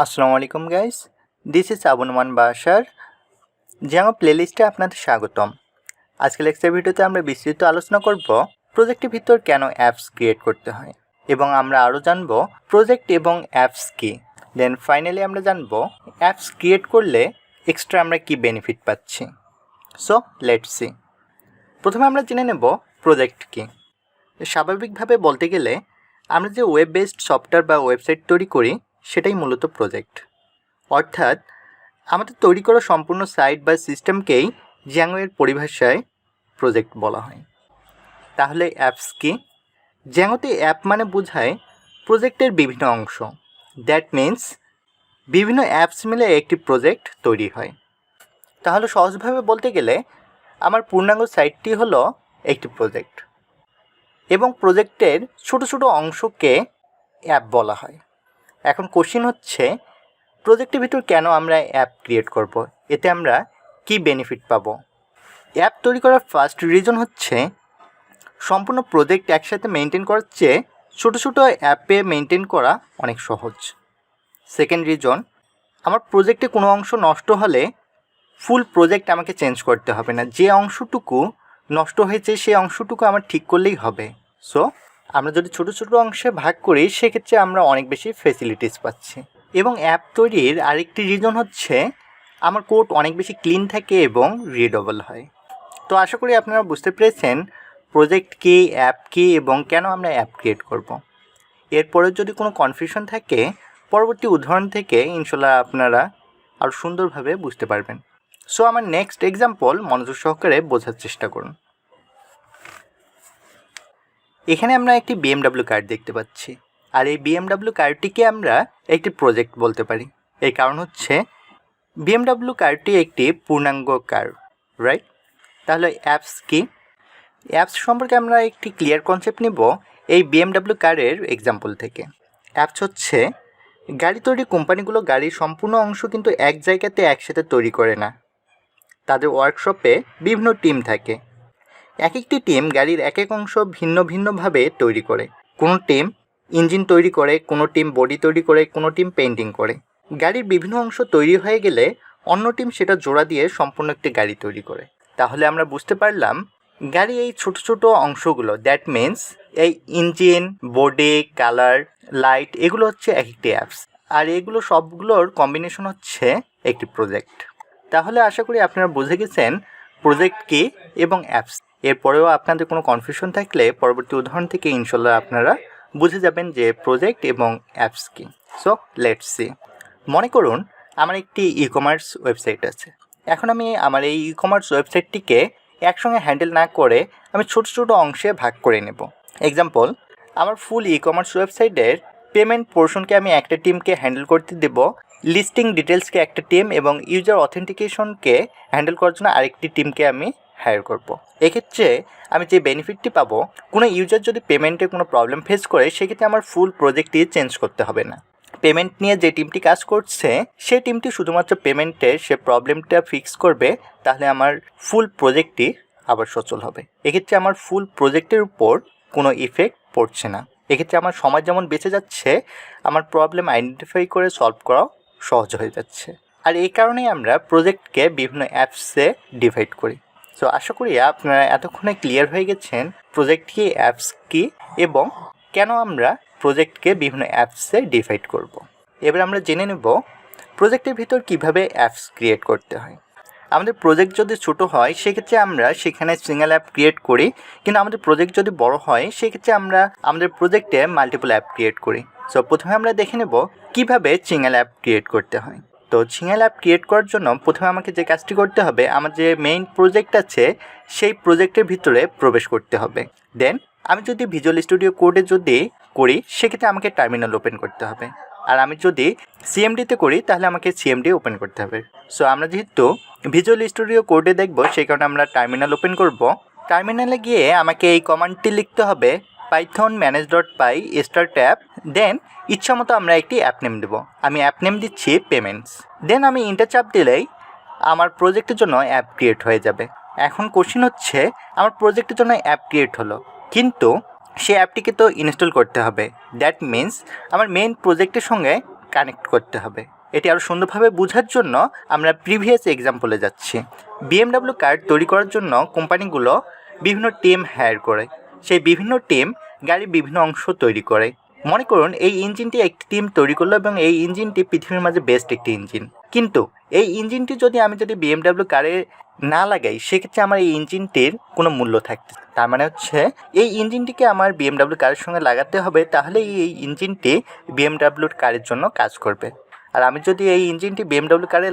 আসসালামু আলাইকুম guys, this is Noman বাসার জ্যাঙ্গো প্লেলিস্টে আপনাদের স্বাগতম। আজকে লেকচার ভিডিওতে আমরা বিস্তারিত আলোচনা করব প্রজেক্টের ভিতর কেন অ্যাপস ক্রিয়েট করতে হয়, এবং আমরা আরও জানব প্রজেক্ট এবং অ্যাপস কি। দেন ফাইনালি আমরা জানব অ্যাপস ক্রিয়েট করলে এক্সট্রা আমরা কি বেনিফিট পাচ্ছি। So let's C. প্রথমে আমরা জেনে নেব প্রজেক্ট কি। স্বাভাবিকভাবে বলতে গেলে আমরা যে ওয়েব বেসড সফটওয়্যার বা ওয়েবসাইট তৈরি করি সেটাই মূলত প্রজেক্ট। অর্থাৎ আমাদের তৈরি করা সম্পূর্ণ সাইট বা সিস্টেমকেই জ্যাঙ্গোয়ের পরিভাষায় প্রজেক্ট বলা হয়। তাহলে অ্যাপস কি? জ্যাঙ্গোতে অ্যাপ মানে বোঝায় প্রজেক্টের বিভিন্ন অংশ। দ্যাট মিন্স বিভিন্ন অ্যাপস মিলে একটি প্রজেক্ট তৈরি হয়। তাহলে সহজভাবে বলতে গেলে আমার পূর্ণাঙ্গ সাইটটি হলো একটি প্রজেক্ট, এবং প্রজেক্টের ছোট ছোট অংশকে অ্যাপ বলা হয়। এখন কোশ্চেন হচ্ছে, প্রজেক্টের ভিতর কেন আমরা অ্যাপ ক্রিয়েট করব, এতে আমরা কি বেনিফিট পাবো? অ্যাপ তৈরি করার ফার্স্ট রিজন হচ্ছে সম্পূর্ণ প্রজেক্ট একসাথে মেনটেন করার চেয়ে ছোটো ছোটো অ্যাপে মেনটেন করা অনেক সহজ। সেকেন্ড রিজন, আমার প্রজেক্টে কোনো অংশ নষ্ট হলে ফুল প্রজেক্ট আমাকে চেঞ্জ করতে হবে না, যে অংশটুকু নষ্ট হয়েছে সেই অংশটুকু আমার ঠিক করলেই হবে। সো আমরা যদি ছোটো ছোটো অংশে ভাগ করি সেক্ষেত্রে আমরা অনেক বেশি ফেসিলিটিস পাচ্ছি। এবং অ্যাপ তৈরির আরেকটি রিজন হচ্ছে আমার কোড অনেক বেশি ক্লিন থাকে এবং রিডেবল হয়। তো আশা করি আপনারা বুঝতে পেরেছেন প্রজেক্ট কী, অ্যাপ কী, এবং কেন আমরা অ্যাপ ক্রিয়েট করব। এরপরে যদি কোনো কনফিউশন থাকে পরবর্তী উদাহরণ থেকে ইনশাল্লাহ আপনারা আরও সুন্দরভাবে বুঝতে পারবেন। সো আমার নেক্সট এক্সাম্পল মনোযোগ সহকারে বোঝার চেষ্টা করুন। এখানে আমরা একটি BMW কার দেখতে পাচ্ছি, আর এই BMW কারটিকে আমরা একটি প্রজেক্ট বলতে পারি। এর কারণ হচ্ছে BMW কারটি একটি পূর্ণাঙ্গ কার, রাইট? তাহলে অ্যাপস কি? অ্যাপস সম্পর্কে আমরা একটি ক্লিয়ার কনসেপ্ট নিব এই BMW কারের এক্সাম্পল থেকে। অ্যাপস হচ্ছে গাড়ি তৈরি কোম্পানিগুলো গাড়ির সম্পূর্ণ অংশ কিন্তু এক জায়গাতে একসাথে তৈরি করে না। তাদের ওয়ার্কশপে বিভিন্ন টিম থাকে। এক একটি টিম গাড়ির এক এক অংশ ভিন্ন ভিন্নভাবে তৈরি করে। কোনো টিম ইঞ্জিন তৈরি করে, কোনো টিম বডি তৈরি করে, কোনো টিম পেইন্টিং করে। গাড়ির বিভিন্ন অংশ তৈরি হয়ে গেলে অন্য টিম সেটা জোড়া দিয়ে সম্পূর্ণ একটি গাড়ি তৈরি করে। তাহলে আমরা বুঝতে পারলাম গাড়ি এই ছোট ছোট অংশগুলো, দ্যাট মিন্স এই ইঞ্জিন, বডি, কালার, লাইট, এগুলো হচ্ছে এক একটি অ্যাপস, আর এগুলো সবগুলোর কম্বিনেশন হচ্ছে একটি প্রজেক্ট। তাহলে আশা করি আপনারা বুঝে গেছেন প্রজেক্ট কী এবং অ্যাপস। এরপরেও আপনাদের কোনো কনফিউশন থাকলে পরবর্তী উদাহরণ থেকে ইনশাল্লাহ আপনারা বুঝে যাবেন যে প্রজেক্ট এবং অ্যাপস কী। So let's see. মনে করুন আমার একটি ই-কমার্স ওয়েবসাইট আছে। এখন আমি আমার এই ই-কমার্স ওয়েবসাইটটিকে একসঙ্গে হ্যান্ডেল না করে আমি ছোটো ছোটো অংশে ভাগ করে নেব। এক্সাম্পল, আমার ফুল ই-কমার্স ওয়েবসাইটের পেমেন্ট পোর্শনকে আমি একটা টিমকে হ্যান্ডেল করতে দেব, লিস্টিং ডিটেলসকে একটা টিম, এবং ইউজার অথেন্টিকেশনকে হ্যান্ডেল করার জন্য আরেকটি টিমকে আমি হায়ার করব। এক্ষেত্রে আমি যে বেনিফিটটি পাবো, কোনো ইউজার যদি পেমেন্টে কোনো প্রবলেম ফেস করে সেক্ষেত্রে আমার ফুল প্রজেক্টটি চেঞ্জ করতে হবে না। পেমেন্ট নিয়ে যে টিমটি কাজ করছে সেই টিমটি শুধুমাত্র পেমেন্টে সে প্রবলেমটা ফিক্স করবে, তাহলে আমার ফুল প্রজেক্টটি আবার সচল হবে। এক্ষেত্রে আমার ফুল প্রজেক্টের উপর কোনো ইফেক্ট পড়ছে না। এক্ষেত্রে আমার সময় যেমন বেঁচে যাচ্ছে, আমার প্রবলেম আইডেন্টিফাই করে সলভ করাও সহজ হয়ে যাচ্ছে। আর এই কারণেই আমরা প্রজেক্টকে বিভিন্ন অ্যাপসে ডিভাইড করি। সো আশা করি আপনারা এতক্ষণে ক্লিয়ার হয়ে গেছেন প্রজেক্ট কি, অ্যাপস কি, এবং কেন আমরা প্রজেক্টকে বিভিন্ন অ্যাপসে ডিভাইড করব। এবার আমরা জেনে নেব প্রজেক্টের ভিতর কিভাবে অ্যাপস ক্রিয়েট করতে হয়। আমাদের প্রজেক্ট যদি ছোটো হয় সেক্ষেত্রে আমরা সেখানে সিঙ্গেল অ্যাপ ক্রিয়েট করি, কিন্তু আমাদের প্রজেক্ট যদি বড় হয় সেক্ষেত্রে আমরা আমাদের প্রজেক্টে মাল্টিপল অ্যাপ ক্রিয়েট করি। সো প্রথমে আমরা দেখে নেব কিভাবে সিঙ্গেল অ্যাপ ক্রিয়েট করতে হয়। তো সিঙ্গেল অ্যাপ ক্রিয়েট করার জন্য প্রথমে আমাকে যে কাজটি করতে হবে, আমার যে মেইন প্রজেক্ট আছে সেই প্রজেক্টের ভিতরে প্রবেশ করতে হবে। দেন আমি যদি ভিজুয়াল স্টুডিও কোডে যদি করি সেক্ষেত্রে আমাকে টার্মিনাল ওপেন করতে হবে, আর আমি যদি সিএমডিতে করি তাহলে আমাকে সিএমডি ওপেন করতে হবে। সো আমরা যেহেতু ভিজুয়াল স্টুডিও কোডে দেখব সেই কারণে আমরা টার্মিনাল ওপেন করব। টার্মিনালে গিয়ে আমাকে এই কমান্ডটি লিখতে হবে, পাইথন manage.py startapp। দেন ইচ্ছা মতো আমরা একটি অ্যাপ নেম দেবো। আমি অ্যাপ নেম দিচ্ছি পেমেন্টস। দেন আমি ইন্টার চাপ দিলেই আমার প্রজেক্টের জন্য অ্যাপ ক্রিয়েট হয়ে যাবে। এখন কোশ্চেন হচ্ছে, আমার প্রজেক্টের জন্য অ্যাপ ক্রিয়েট হলো, কিন্তু সেই অ্যাপটিকে তো ইনস্টল করতে হবে। দ্যাট মিন্স আমার মেইন প্রজেক্টের সঙ্গে কানেক্ট করতে হবে। এটি আরও সুন্দরভাবে বোঝার জন্য আমরা প্রিভিয়াস এক্সাম্পলে যাচ্ছি। BMW কার তৈরি করার জন্য কোম্পানিগুলো বিভিন্ন টিম হায়ার করে। সেই বিভিন্ন টিম গাড়ির বিভিন্ন অংশ তৈরি করে। মনে করুন এই ইঞ্জিনটি একটি টিম তৈরি করলো এবং এই ইঞ্জিনটি পৃথিবীর মাঝে বেস্ট একটি ইঞ্জিন। কিন্তু এই ইঞ্জিনটি যদি আমি BMW কারে না লাগাই, সেক্ষেত্রে আমার এই ইঞ্জিনটির কোনো মূল্য থাকছে। তার মানে হচ্ছে এই ইঞ্জিনটিকে আমার BMW কারের সঙ্গে লাগাতে হবে, তাহলে এই ইঞ্জিনটি BMW কারের জন্য কাজ করবে। আর আমি যদি এই ইঞ্জিনটি BMW কারে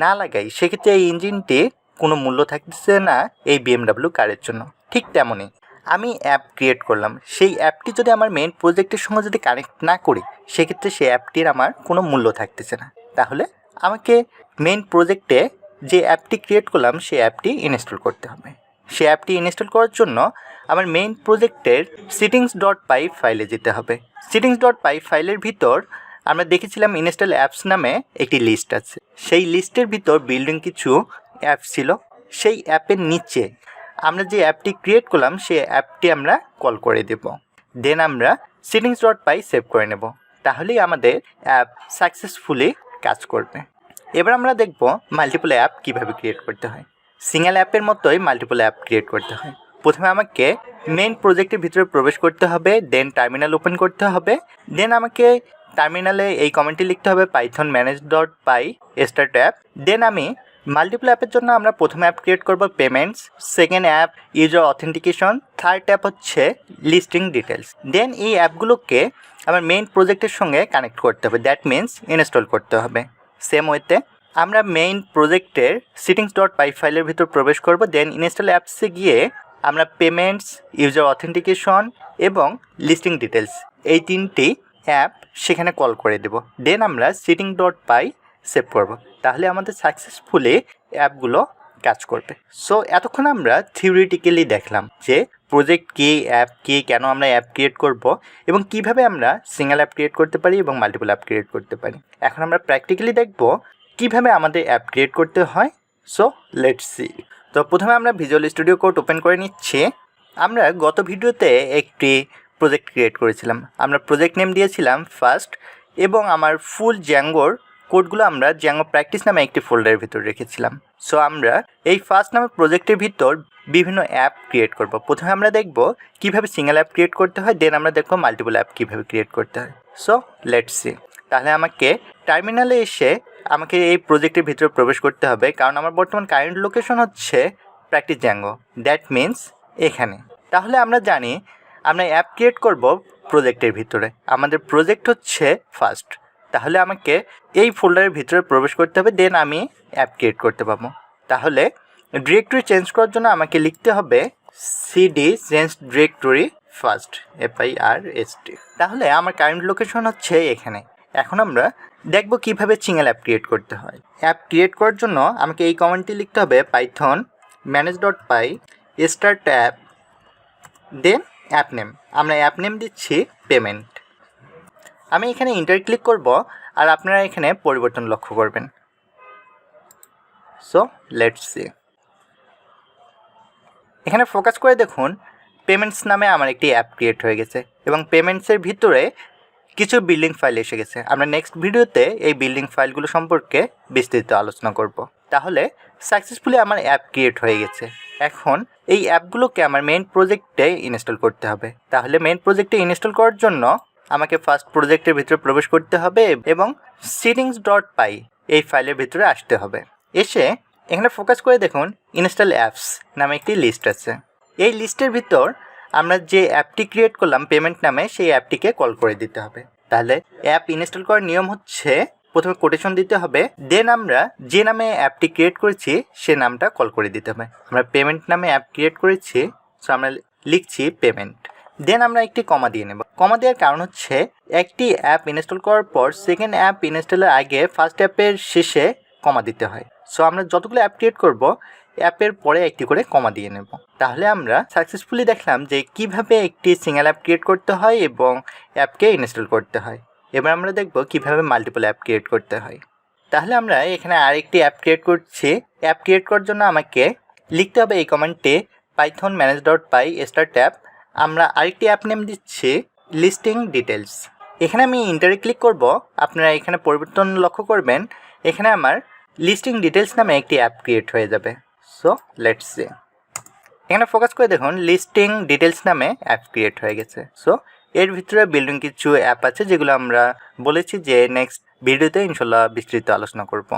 না লাগাই, সেক্ষেত্রে এই ইঞ্জিনটি কোনো মূল্য থাকছে না এই BMW কারের জন্য। ঠিক তেমনই আমি অ্যাপ ক্রিয়েট করলাম, সেই অ্যাপটি যদি আমার মেইন প্রজেক্টের সঙ্গে যদি কানেক্ট না করি, সেক্ষেত্রে সেই অ্যাপটির আমার কোনো মূল্য থাকতেছে না। তাহলে আমাকে মেইন প্রজেক্টে যে অ্যাপটি ক্রিয়েট করলাম সেই অ্যাপটি ইনস্টল করতে হবে। সেই অ্যাপটি ইনস্টল করার জন্য আমার মেইন প্রজেক্টের settings.py ফাইলে যেতে হবে। settings.py ফাইলের ভিতর আমরা দেখেছিলাম ইনস্টল অ্যাপস নামে একটি লিস্ট আছে। সেই লিস্টের ভিতর বিল্ডিং কিছু অ্যাপ ছিল। সেই অ্যাপের নিচে আমরা যে অ্যাপটি ক্রিয়েট করলাম সেই অ্যাপটি আমরা কল করে দেব। দেন আমরা settings.py সেভ করে নেব। তাহলেই আমাদের অ্যাপ সাকসেসফুলি কাজ করবে। এবার আমরা দেখব মাল্টিপল অ্যাপ কীভাবে ক্রিয়েট করতে হয়। সিঙ্গেল অ্যাপের মতোই মাল্টিপল অ্যাপ ক্রিয়েট করতে হয়। প্রথমে আমাকে মেইন প্রজেক্টের ভিতরে প্রবেশ করতে হবে, দেন টার্মিনাল ওপেন করতে হবে। দেন আমাকে টার্মিনালে এই কমেন্টটি লিখতে হবে পাইথন manage.py startapp। দেন আমি মাল্টিপল অ্যাপের জন্য আমরা প্রথম অ্যাপ ক্রিয়েট করব payments, second app user authentication, third app হচ্ছে লিস্টিং ডিটেলস। দেন এই অ্যাপগুলোকে আমার মেইন প্রজেক্টের সঙ্গে কানেক্ট করতে হবে, দ্যাট মিন্স ইনস্টল করতে হবে। সেম ওয়েতে আমরা মেইন প্রজেক্টের settings.py ফাইলের ভিতর প্রবেশ করব। দেন ইনস্টল অ্যাপসে গিয়ে আমরা পেমেন্টস, ইউজার অথেন্টিকেশন এবং লিস্টিং ডিটেলস এই তিনটি অ্যাপ সেখানে কল করে দেব। দেন আমরা settings.py সেভ করব। তাহলে আমাদের সাকসেসফুলি অ্যাপগুলো কাজ করবে। সো এতক্ষণ আমরা থিওরিটিক্যালি দেখলাম যে প্রজেক্ট কী, অ্যাপ কী, কেন আমরা অ্যাপ ক্রিয়েট করব এবং কিভাবে আমরা সিঙ্গেল অ্যাপ ক্রিয়েট করতে পারি এবং মাল্টিপল অ্যাপ ক্রিয়েট করতে পারি। এখন আমরা প্র্যাকটিক্যালি দেখব কিভাবে আমাদের অ্যাপ ক্রিয়েট করতে হয়। So let's C. তো প্রথমে আমরা ভিজুয়াল স্টুডিও কোড ওপেন করে নিচ্ছি। আমরা গত ভিডিওতে একটি প্রজেক্ট ক্রিয়েট করেছিলাম। আমরা প্রজেক্ট নেম দিয়েছিলাম ফার্স্ট এবং আমার ফুল জ্যাঙ্গোর কোডগুলো আমরা জ্যাঙ্গো প্র্যাকটিস নামে একটি ফোল্ডারের ভিতর রেখেছিলাম। সো আমরা এই ফার্স্ট নামের প্রজেক্টের ভিতর বিভিন্ন অ্যাপ ক্রিয়েট করব। প্রথমে আমরা দেখব কিভাবে সিঙ্গেল অ্যাপ ক্রিয়েট করতে হয়, দেন আমরা দেখব মাল্টিপল অ্যাপ কীভাবে ক্রিয়েট করতে হয়। So let's C. তাহলে আমাকে টার্মিনালে এসে আমাকে এই প্রজেক্টের ভিতরে প্রবেশ করতে হবে, কারণ আমার বর্তমান কারেন্ট লোকেশন হচ্ছে প্র্যাকটিস জ্যাঙ্গো, দ্যাট মিন্স এখানে। তাহলে আমরা জানি আমরা অ্যাপ ক্রিয়েট করব প্রজেক্টের ভিতরে। আমাদের প্রজেক্ট হচ্ছে ফার্স্ট, তাহলে আমাকে এই ফোল্ডারের ভিতরে প্রবেশ করতে হবে, দেন আমি অ্যাপ ক্রিয়েট করতে পারবো। তাহলে ডিরেক্টরি চেঞ্জ করার জন্য আমাকে লিখতে হবে cd change directory first FIRST। তাহলে আমার কারেন্ট লোকেশন হচ্ছে এখানে। এখন আমরা দেখব কিভাবে সিঙ্গেল অ্যাপ ক্রিয়েট করতে হয়। অ্যাপ ক্রিয়েট করার জন্য আমাকে এই কমান্ডটি লিখতে হবে পাইথন manage.py startapp, দেন অ্যাপ নেম। আমরা অ্যাপ নেম দিচ্ছি পেমেন্ট। আমি এখানে ইন্টার ক্লিক করব আর আপনারা এখানে পরিবর্তন লক্ষ্য করবেন। So let's C. এখানে ফোকাস করে দেখুন পেমেন্টস নামে আমার একটি অ্যাপ ক্রিয়েট হয়ে গেছে এবং পেমেন্টসের ভিতরে কিছু বিল্ডিং ফাইল এসে গেছে। আমরা নেক্সট ভিডিওতে এই বিল্ডিং ফাইলগুলো সম্পর্কে বিস্তারিত আলোচনা করব। তাহলে সাকসেসফুলি আমার অ্যাপ ক্রিয়েট হয়ে গেছে। এখন এই অ্যাপগুলোকে আমার মেইন প্রজেক্টে ইনস্টল করতে হবে। তাহলে মেইন প্রজেক্টে ইনস্টল করার জন্য আমাকে ফার্স্ট প্রজেক্টের ভিতরে প্রবেশ করতে হবে এবং settings.py এই ফাইলের ভিতরে আসতে হবে। এসে এখানে ফোকাস করে দেখুন ইনস্টল অ্যাপস নামে একটি লিস্ট আছে। এই লিস্টের ভিতর আমরা যে অ্যাপটি ক্রিয়েট করলাম পেমেন্ট নামে, সেই অ্যাপটিকে কল করে দিতে হবে। তাহলে অ্যাপ ইনস্টল করার নিয়ম হচ্ছে প্রথমে কোটেশন দিতে হবে, দেন আমরা যে নামে অ্যাপটি ক্রিয়েট করেছি সে নামটা কল করে দিতে হবে। আমরা পেমেন্ট নামে অ্যাপ ক্রিয়েট করেছি, সো আমরা লিখছি পেমেন্ট। দেন আমরা একটি কমা দিয়ে নেব। কমা দেওয়ার কারণ হচ্ছে একটি অ্যাপ ইনস্টল করার পর সেকেন্ড অ্যাপ ইনস্টলের আগে ফার্স্ট অ্যাপের শেষে কমা দিতে হয়। সো আমরা যতগুলো অ্যাপ ক্রিয়েট করব অ্যাপের পরে একটি করে কমা দিয়ে নেব। তাহলে আমরা সাকসেসফুলি দেখলাম যে কিভাবে একটি সিঙ্গেল অ্যাপ ক্রিয়েট করতে হয় এবং অ্যাপকে ইনস্টল করতে হয়। এবার আমরা দেখব কিভাবে মাল্টিপল অ্যাপ ক্রিয়েট করতে হয়। তাহলে আমরা এখানে আরেকটি অ্যাপ ক্রিয়েট করছি। অ্যাপ ক্রিয়েট করার জন্য আমাকে লিখতে হবে এই কমান্ডে পাইথন manage.py startapp। আমরা আরেকটি অ্যাপ নেম দিচ্ছি লিস্টিং ডিটেলস। এখানে আমি ইন্টারে ক্লিক করব। আপনারা এখানে পরিবর্তন লক্ষ্য করবেন, এখানে আমার লিস্টিং ডিটেলস নামে একটি অ্যাপ ক্রিয়েট হয়ে যাবে। সো লেটস সি, এখানে ফোকাস করে দেখুন লিস্টিং ডিটেলস নামে অ্যাপ ক্রিয়েট হয়ে গেছে। সো এর ভিতরে বিল্ডিং কিছু অ্যাপ আছে যেগুলো আমরা বলেছি যে নেক্সট ভিডিওতে ইনশাল্লাহ বিস্তৃত আলোচনা করব।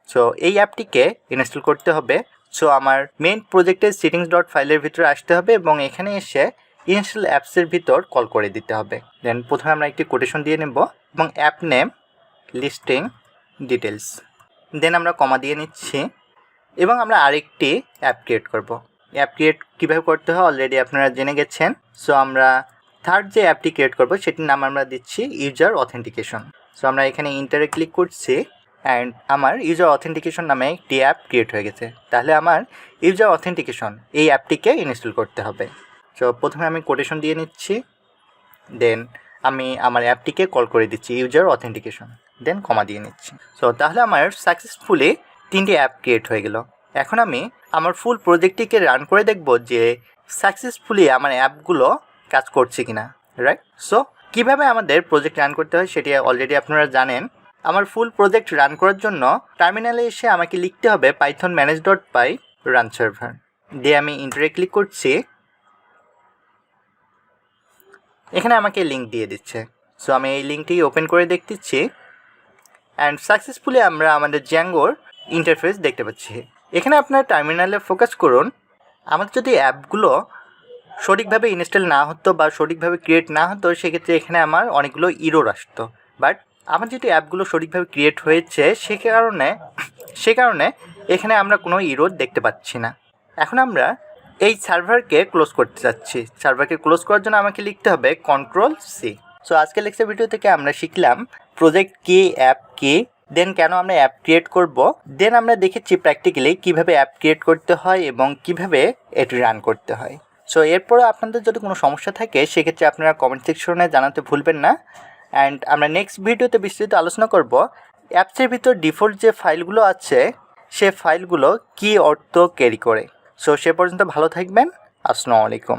সো এই অ্যাপটিকে ইনস্টল করতে হবে। সো আমার মেইন প্রজেক্টের সেটিংস ডট ফাইলের ভিতরে আসতে হবে এবং এখানে এসে ইনস্টল অ্যাপসের ভিতর কল করে দিতে হবে। দেন প্রথমে আমরা একটি কোটেশন দিয়ে নেব এবং অ্যাপ নেম লিস্টিং ডিটেলস, দেন আমরা কমা দিয়ে নিচ্ছি এবং আমরা আরেকটি অ্যাপ ক্রিয়েট করব। অ্যাপ ক্রিয়েট কীভাবে করতে হয় অলরেডি আপনারা জেনে গেছেন। সো আমরা থার্ড যে অ্যাপটি ক্রিয়েট করব সেটির নাম আমরা দিচ্ছি ইউজার অথেন্টিকেশন। সো আমরা এখানে ইন্টারে ক্লিক করছি অ্যান্ড আমার ইউজার অথেন্টিকেশন নামে একটি অ্যাপ ক্রিয়েট হয়ে গেছে। তাহলে আমার ইউজার অথেন্টিকেশন এই অ্যাপটিকে ইনস্টল করতে হবে। সো প্রথমে আমি কোটেশন দিয়ে নিচ্ছি, দেন আমি আমার অ্যাপটিকে কল করে দিচ্ছি ইউজার অথেন্টিকেশন, দেন কমা দিয়ে নিচ্ছি। সো তাহলে আমার সাকসেসফুলি 3টি অ্যাপ ক্রিয়েট হয়ে গেল। এখন আমি আমার ফুল প্রজেক্টটিকে রান করে দেখব যে সাকসেসফুলি আমার অ্যাপগুলো কাজ করছে কিনা, রাইট? সো কীভাবে আমাদের প্রজেক্ট রান করতে হয় সেটি অলরেডি আপনারা জানেন। আমার ফুল প্রজেক্ট রান করার জন্য টার্মিনালে এসে আমাকে লিখতে হবে পাইথন manage.py রান সার্ভার, দিয়ে আমি ইন্টারে ক্লিক করছি। এখানে আমাকে লিঙ্ক দিয়ে দিচ্ছে। সো আমি এই লিঙ্কটি ওপেন করে দেখতেছি অ্যান্ড সাকসেসফুলি আমরা আমাদের জ্যাঙ্গোর ইন্টারফেস দেখতে পাচ্ছি। এখানে আপনার টার্মিনালে ফোকাস করুন। আমাদের যদি অ্যাপগুলো সঠিকভাবে ইনস্টল না হতো বা সঠিকভাবে ক্রিয়েট না হতো সেক্ষেত্রে এখানে আমার অনেকগুলো ইরর আসতো, বাট আমার যেহেতু অ্যাপগুলো সঠিকভাবে ক্রিয়েট হয়েছে সে কারণে এখানে আমরা কোনো ইরর দেখতে পাচ্ছি না। এখন আমরা এই সার্ভারকে ক্লোজ করতে চাচ্ছি। সার্ভারকে ক্লোজ করার জন্য আমাকে লিখতে হবে Ctrl+C। সো আজকের লেকচার ভিডিও থেকে আমরা শিখলাম প্রজেক্ট কি, অ্যাপ কি, দেন কেন আমরা অ্যাপ ক্রিয়েট করব, দেন আমরা দেখেছি প্র্যাকটিক্যালি কীভাবে অ্যাপ ক্রিয়েট করতে হয় এবং কীভাবে এটি রান করতে হয়। সো এরপরে আপনাদের যদি কোনো সমস্যা থাকে সেক্ষেত্রে আপনারা কমেন্ট সেকশনে জানাতে ভুলবেন না। অ্যান্ড আমরা নেক্সট ভিডিওতে বিস্তারিত আলোচনা করব অ্যাপসের ভিতর ডিফল্ট যে ফাইলগুলো আছে সে ফাইলগুলো কী অর্থ ক্যারি করে। সো সে পর্যন্ত ভালো থাকবেন। আসসালামু আলাইকুম।